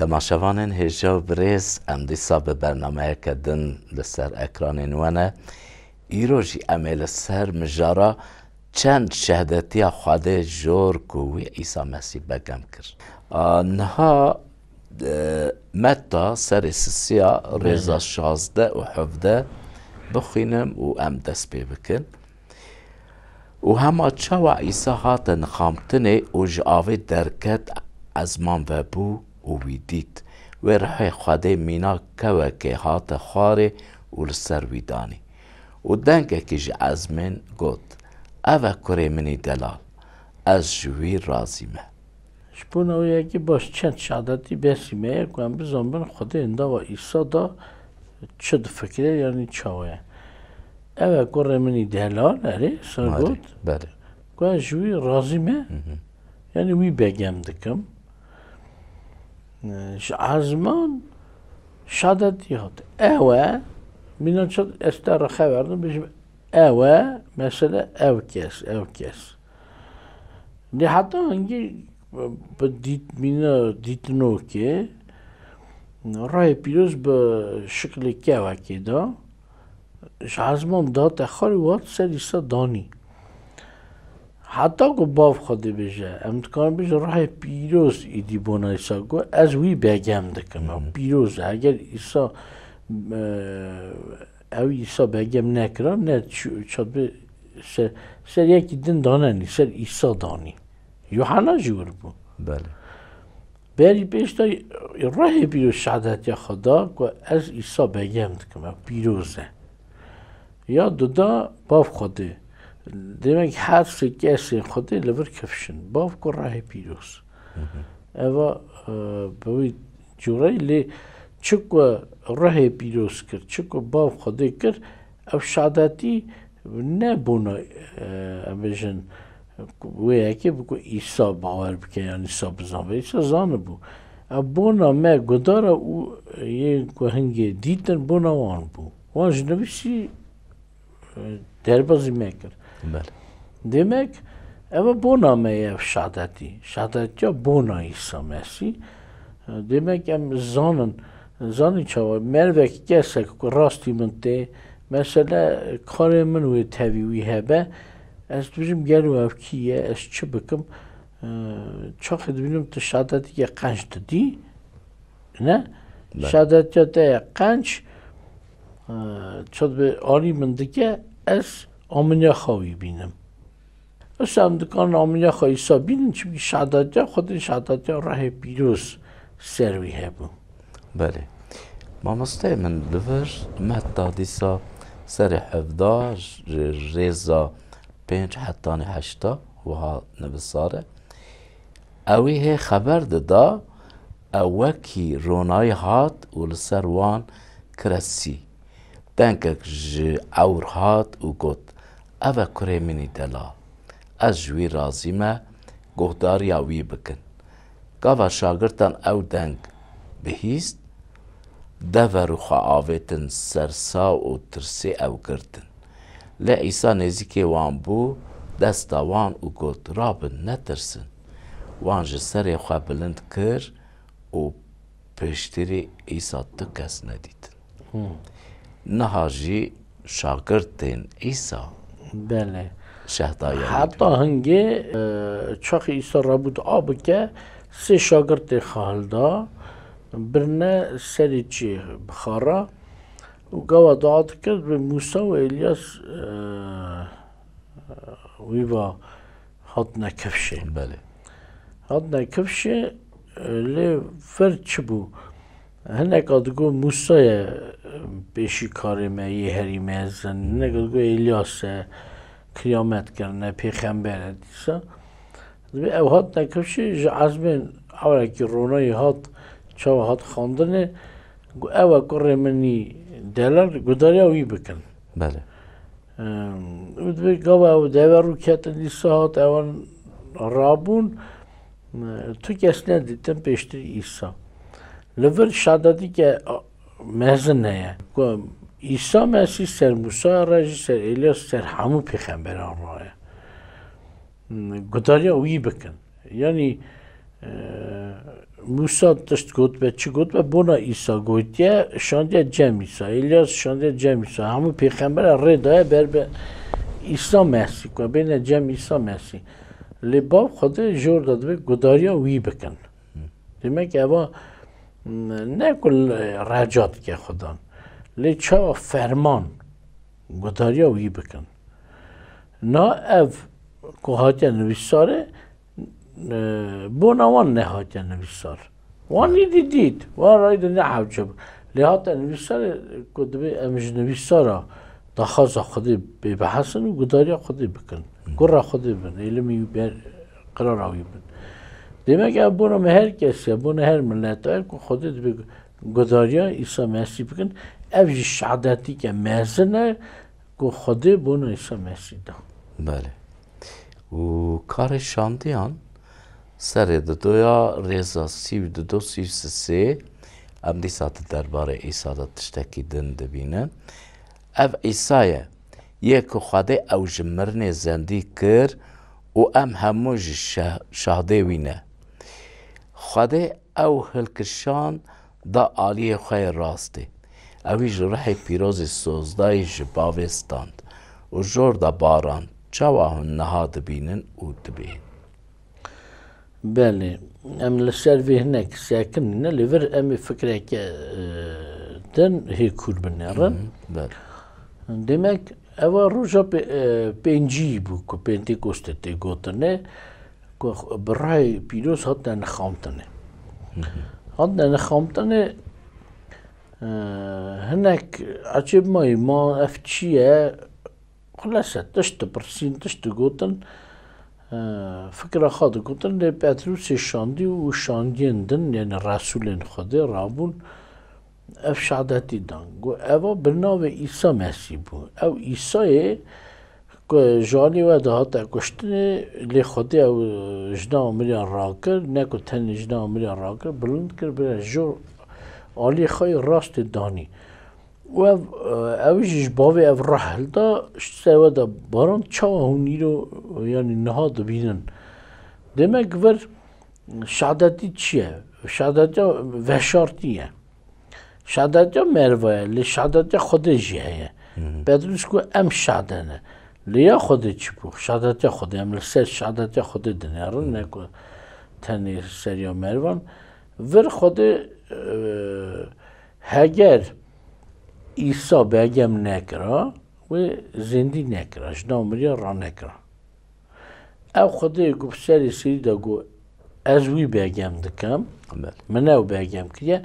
تماشاوانên hêja û birêz em dîsa bi bernameyeke din li ser ekranên we ne. Îro jî em ê li ser mijara çend şehadetiya Xwedê jor ku wî Îsa Mesîh begem kir. Niha metta serê sisiya rêza 16 û 17 bixwînim û em dest pê bikin. û hema çawa Îsa hate nixamtinê û ji avê derket ezman vebû û wî dît. Wê rihê Xwedê mîna kewekê hate xwarê û li ser wî danî. û dengekî ji ezmên got: Ev e kurê min ê delal, ez ji wî razî me. Ji bo newiyekî baş çend şehadetî besî me ye ku em bizanbin Xwedê ndava Îsa da çi difikire yanî çawa ye. Ev e kurê min ê delal erê ser got Belê. ku ez ji wî razî me yanî wî begem dikim. Ji ezman şehadetî hat. Ew e mîna çi ez te rexe verdim bijim ew e mesele ew kes. Lê heta hingî bi mîna dîtinokê Rahê Pîroz bi şiklê kevekê da ji ezman dihate xwarê û hat ser Îsa danî. Heta ku bav xwe dibêje em dikarin bêjin Rahê Pîroz êdî bona Îsa got ez wî begem dikim. Pîroz e eger Îsa ew Îsa begem nekira ne çabe ser yekî din danenî ser Îsa danî. Yuhana jî wir bû. Belê. Berî pêş de Rahê Pîroz şehadetiya xwe da ku ez Îsa begem dikim ew pîroz e. Ya dida bav Xwedê. Demek her kesên Xwedê li vir kefşin. Bav ku Rahê Pîroz. Eva bi wî cureyî lê çi ku Rahê Pîroz kir, çi ku bav Xwedê kir, ev şehadetî ne bona em bêjin wê yekê bi ku Îsa bawer bike yan Îsa bizanbe. Îsa zanibû. Ev bona me gudara û yên ku hingê dîtin bona wan bû. Wan ji nivîsî derbasî me kir. Belê. Demek ev bona me ye ev şehadetî. Şehadetiya bona Îsa Mesîh. Demek em zanî çawa mervekî kesek ku rastî min tê mesela karê min wê tevî wî hebe ez dibêjim gelo ev kî ye ez çi bikim çaxê dibînim tu şehadetî qenc didî ne? Şehadetiya te ye qenc çabe alî min dike ez aminiya xwe wî bînim. Ez em dikarin aminiya xwe Îsa bînin çimkî şehadetiya Xwedê şehadetiya Rahê Pîroz ser wî hebû. Belê. Mamosteyê min li vir metta dîsa serê hevdar ji rêza 5 hetanê 8 wiha nivisar e. Ew ê hê xeber dida ew wekî ronayî hat û li ser wan kire sî. Dengek ji ewr hat û got: Ev e kurê min ê delal, ez ji wî razî me, guhdariya wî bikin. Gava şagirtan ew deng bihîst, dever û xwe avêtin sersa û tirsê ew girtin. Lê Îsa nêzîkê wan bû, desta wan û got: Rabin netirsin. Wan ji serê xwe bilind kir û pêştîrê Îsa ti kes nedîtin. Niha jî şagirtên Îsa Belê. şehdaya Heta hingê çaxê Îsa rabû a bike sê şagirtê xwe hilda birine serê çê bixara û gava dua dikir bi Musa û Elyas wî va hatine kevşê. Belê. Hatine kevşê lê fir çi bû? Hineka digot Musa ye pêşî karê me yê herî mezin, hineka digot Elyas e kıyamet kirine pêxember e dîsa. Ev hatine kevşê ji ezmên ewrekî ronayî hat çawa hat xandinê ew e kurê min ê delal gudariya wî bikin. Belê. Divê gava ew dever û ketin Îsa hat ewan rabûn tu kes nedîtin pêştî Îsa. Li vir şehadetîke mezin heye ku İsa Mesîh ser Musa re jî ser Elyas ser hemû pêxemberan re ye. Gudariya wî bikin. Yani موسا تشت گوت به چی گوت به بونا ایسا گوتیه شاندیه جم ایسا الیاس شاندیه جم ایسا همون پیغمبر ره دایه بر به ایسا مسیح که بین جم ایسا مسیح لی باب خود جور داد به گداریا وی بکن demek اوا نه کل رجات که خودان لی چا فرمان گداریا وی بکن نا اف که هاتیا نویساره بونا وان نه هاتیا نویسار وانی دید وان راید نه حوجب لی هاتیا نویساره که دبی امج نویسارا دخواست خودی بحثن و گداریا خودی بکن گره خودی بن علمی قرار آوی بن demek ki bunu herkes bunu her millet var ki خودت به گداریا عیسی مسیح بکن اوج شهادتی که مزنه که خود bunu عیسی مسیح دا بله و کار شاندیان سر دویا رضا 32 33 ام دی ساعت درباره عیسی دا تشتکی دن دبینن اف عیسی یک خود اوج مرن زندی کر و ام هموج شهده وینه خود او هلکشان دا عالی خواه راسته اویج روح پیروز سوزدای جباوستاند و جور دا باران چاواهن نها دبینن و دبین بله ام لسر في هناك ساكن ليفر ام فكرة دن هي كور بنيرن بله demek اوا روجا بنجي بو كو بنتيكوست تي گوتنه كو براي بيروس هات نخامتنه هات نخامتنه هناك عجب ما افتشيه خلاصة تشت برسين تشت گوتن فكرة خاطر گوتن باتروس شاندي و شاندين دن يعني رسولين خدا رابون اف شهادتی دان گو اوا بناو عیسی مسیح بو او عیسی که جانی و دهات کشتنه لی خودی او جنا ملیان راکر نکو تن جنا ملیان راکر بلند کر بر جو عالی خواهی راست دانی و اویش باوی او رحل دا سوا دا باران چاو هونی رو یعنی نها دا بینن demek ور شهادتی چیه؟ شهادتی وشارتیه شهادت مروه لی شهادت خودش جیه بدرس کو ام شهادنه لیا خودت چی بو شهادت خود ام لسر شهادت خود دنیارن نکو تنی سریا مروان ور خود هگر عیسی بگم نکرا و زندی نکرا جنامریا را نکرا او خود گفت سری سری دا گو از وی بگم دکم من او بگم که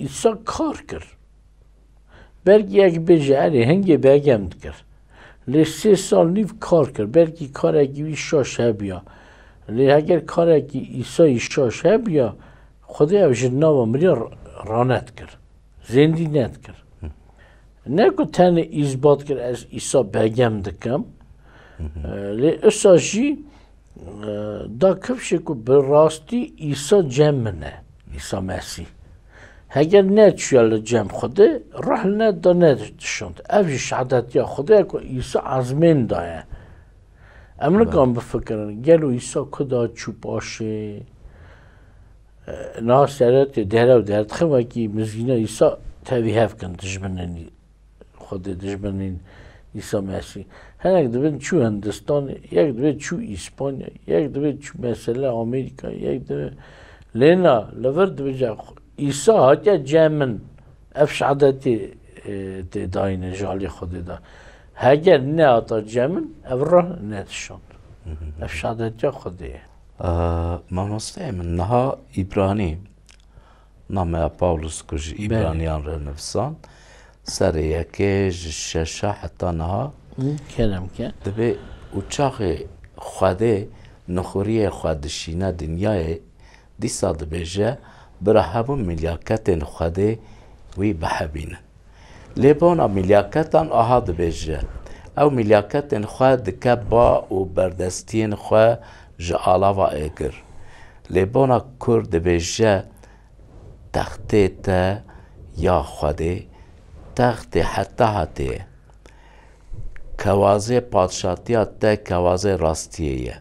عیسی کار کرد برگی یک بجاری هنگی بگم کرد لی 3 سال نیف کار کرد برگی کار اگیوی شاشه بیا لی اگر کار اگی عیسی شاشه بیا خدا او جناب مری رانت کرد زندی نت کرد نکو تنه ایزباد کرد از عیسی بگم دکم لی اساجی دا کفشه که براستی عیسی جمعنه عیسی مسیح اگر نه چیال جمع خوده راه نه دا ندشوند اوی شهادت یا خوده که عیسی عزمین دایه امنا کام بفکرن گلو عیسی کدا چو باشه نه سرات دره و درد خواهی که مزگینه عیسی تاوی هف کن دجبننی خوده دجبنین عیسی مسیح هنگ دوید چو هندستان یک دوید چو اسپانیا یک دوید چو مثلا امریکا یک دوید لینا لور دوید جا عیسی هاتیا جمن اف شهادتی داینه جالی خودی دا اگر نه آتا جمن اف راه ندشوند اف شهادتی خودیه ما مستعمل نها ایبرانی نامه پاولوس کج ایبرانیان را نفسان سر یکی ششه حتی نها کنم که دبی اوچاق خوده نخوری خودشینه دنیای دیسا دبیجه برا همون ملیاکتن خوده وی بحبینن لیبانا ملیاکتن آها دبیجه او ملیاکتن خواه دکه با و بردستین خواه جعالاوا ایگر لیبانا کر دبیجه تخته تا یا خوده تخته حتی حتیه کوازه پادشاتیات تا کوازه راستیه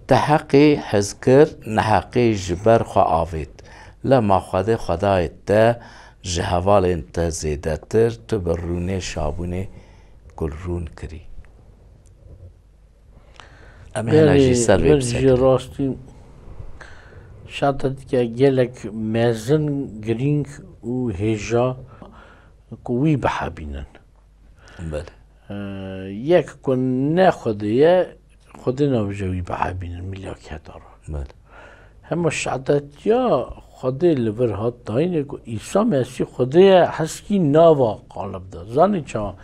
تحقی حذکر نحقی جبر خو آوید لما خدای تا جهوال انت زیده تر تو برونه شابونه گل رون کری اما هنه جی سر ویب جی راستی شاید که گلک مزن گرینگ و هجا کوی بحابینن بله یک کن نه خود نوجوی بحابینن ملیاکت دارن بله همه شعدت یا خود لور هات داینه که عیسی مسیح خود حسکی ناوا قالب دا زانی چا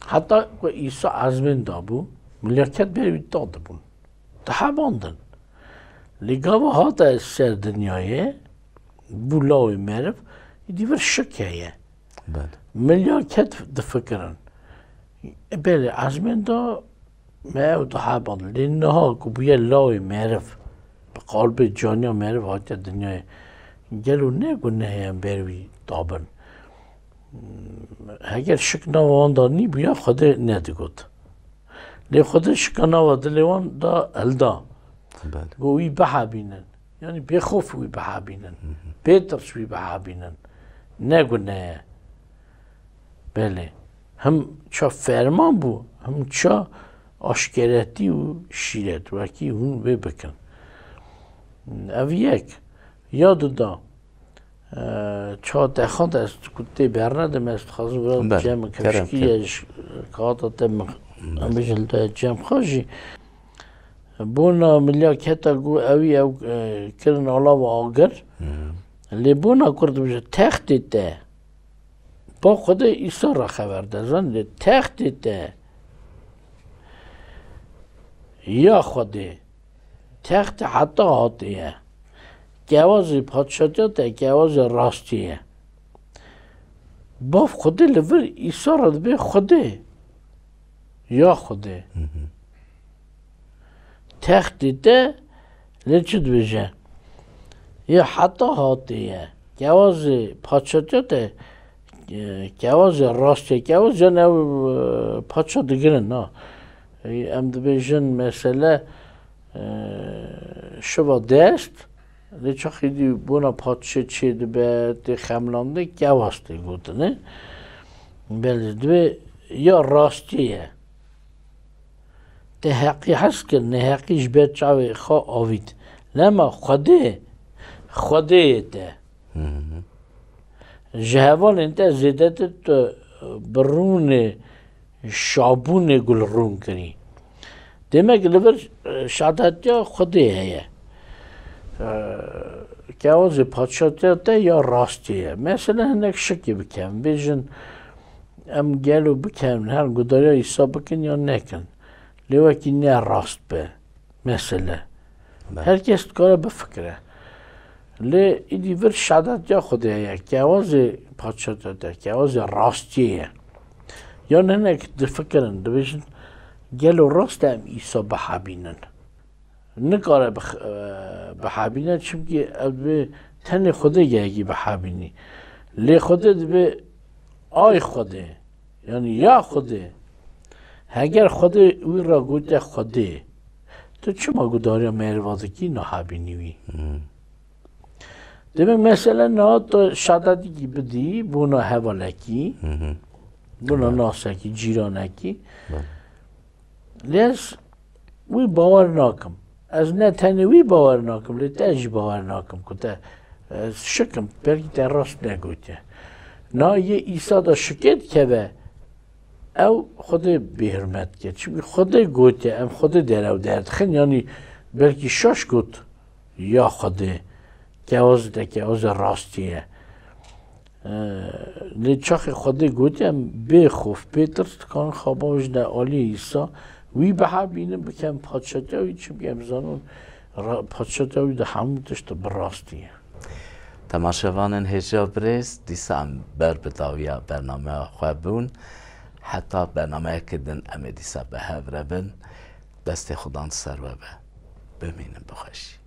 حتی که عیسی عزمین دا بو ملیاکت بیوید داده بون تحباندن لگاوه هات سر دنیایه بو لاوی مرف دیور شکیه بله ملیاکت دفکرن بله عزمین دا ما او تحباندن لینها که بویا لاوی مرف قلب جانیا مرف هات دنیایه گلو نگو نه هم بروی دابن اگر شک نوان دانی بیا خود ندگود لی خود شک نوان دلیوان دا الدا گویی بحابینن یعنی بخوف وی بحابینن بیترس وی بحابینن نگو نه بله هم چا فرمان بو هم چا آشکراتی و شیرت وکی هون بی بکن او یک یاد دا چا دخواد از کتی برندم است خواست برای جمع کشکیش کاتا تم امیشل دا جمع خوشی بونا ملیاکتا گو اوی او کرن علا و آگر لی بونا کرد بشه تختی ده با خود ایسا را خبر ده زن لی تختی ده یا خوده تخت حتی حاتیه گواز پادشاهیت گواز راستیه باف خوده لور ایسا را به خوده یا خوده تختی ده لچد بشه یا حتی حاتیه گواز پادشاهیت گواز راستیه گواز جنه پادشاه دیگرن نه ام دبیجن مثلا شوا دست لیچا خیلی بونا پادشه چیده به دی خملانده گواسته گوده نه بله دوی یا راستیه ده حقی هست که نه حقیش به چاوی خواه آوید لما خوده ده جهوال انته زیده تو برون شابون گل رون کنی demek لور شهادت یا خودی هیه که اوزی پادشاهیت یا راستیه مثلا هنک شکی بکن بیشن ام گلو بکن هر گداری ایسا بکن یا نکن لیو که نه راست به مثلا هر کس کار بفکره لی ایدی ور شهادت یا خودی هیه که اوزی پادشاهیت که اوزی راستیه یا هنک دفکرن بیشن گلو راست هم ایسا بحابینن نکاره بحابینن چونکه به تن خوده گهگی بحابینی لی خوده به آی خوده یعنی یا خوده اگر خوده اوی را گوده خوده تو چما گوداری مهروازکی نحابینی وی demek mesela ne to şadadi gibi değil buna hevalaki buna nasaki ciranaki لیس وی باور ناکم از نه تنه وی باور ناکم لی تاج باور ناکم کتا شکم بلکه تا راست نگوته نه یه ایسا دا شکت که به او خود بهرمت کرد چون خود گوته ام خود درو درد خن یعنی بلکه شش گوت یا خود گواز ده گواز راستیه لی چاخ خود گوته ام بخوف بیترست کان خواباش ده آلی ایسا وی بحابینه بکن پادشاهی چی بگم زنون پادشاهی ده همون داشته براستیه تماشاوانن هجا بریز دیسا ام بر بداویا برنامه خواه بون حتی برنامه کردن امی دیسا به هفره بن دست خودان سر و به بمینم بخشی